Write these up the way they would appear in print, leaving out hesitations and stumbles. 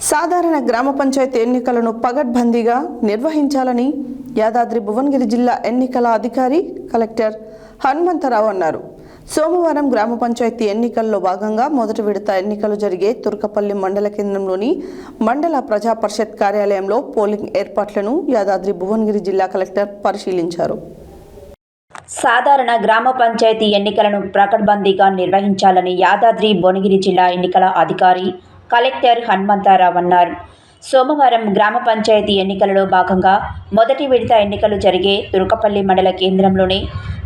సాధారణ గ్రామ పంచాయతీ ఎన్నికలను పగడ్బందీగా నిర్వహించాలని యాదాద్రి భువనగిరి జిల్లా ఎన్నికల అధికారి కలెక్టర్ హనుమంతరావు అన్నారు. సోమవారం గ్రామ పంచాయతీ ఎన్నికల్లో భాగంగా మొదటి విడత ఎన్నికలు జరిగే తుర్కపల్లి మండల కేంద్రంలోని మండల ప్రజా పరిషత్ కార్యాలయంలో పోలింగ్ ఏర్పాట్లను యాదాద్రి భువనగిరి జిల్లా కలెక్టర్ పరిశీలించారు. సాధారణ గ్రామ పంచాయతీ ఎన్నికలను పకడ్బందీగా నిర్వహించాలని యాదాద్రి భువనగిరి జిల్లా ఎన్నికల అధికారి కలెక్టర్ హనుమంతరావు అన్నారు. సోమవారం గ్రామ పంచాయతీ ఎన్నికలలో భాగంగా మొదటి విడత ఎన్నికలు జరిగే తుర్కపల్లి మండల కేంద్రంలోని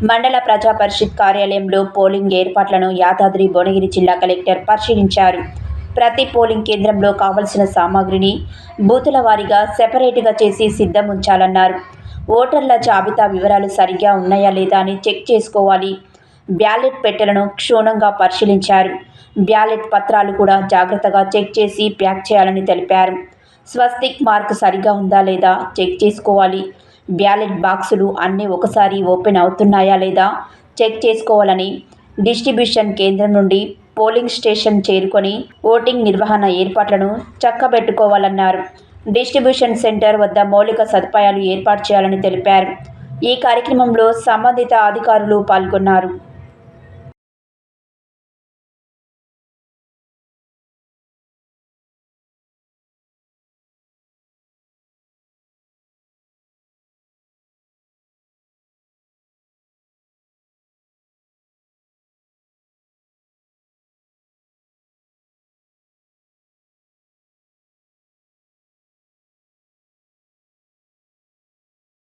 మండల ప్రజా పరిషత్ కార్యాలయంలో పోలింగ్ ఏర్పాట్లను యాదాద్రి భువనగిరి జిల్లా కలెక్టర్ పరిశీలించారు. ప్రతి పోలింగ్ కేంద్రంలో కావలసిన సామాగ్రిని బూతుల వారీగా సెపరేట్గా చేసి సిద్ధం ఉంచాలన్నారు. ఓటర్ల జాబితా వివరాలు సరిగ్గా ఉన్నాయా లేదా అని చెక్ చేసుకోవాలి. బ్యాలెట్ పెట్టెలను క్షుణ్ణంగా పరిశీలించారు. బ్యాలెట్ పత్రాలు కూడా జాగ్రత్తగా చెక్ చేసి ప్యాక్ చేయాలని తెలిపారు. స్వస్తిక్ మార్క్ సరిగా ఉందా లేదా చెక్ చేసుకోవాలి. బ్యాలెట్ బాక్సులు అన్నీ ఒకసారి ఓపెన్ అవుతున్నాయా లేదా చెక్ చేసుకోవాలని, డిస్ట్రిబ్యూషన్ కేంద్రం నుండి పోలింగ్ స్టేషన్ చేరుకొని ఓటింగ్ నిర్వహణ ఏర్పాట్లను చక్కబెట్టుకోవాలన్నారు. డిస్ట్రిబ్యూషన్ సెంటర్ వద్ద మౌలిక సదుపాయాలు ఏర్పాటు చేయాలని తెలిపారు. ఈ కార్యక్రమంలో సంబంధిత అధికారులు పాల్గొన్నారు.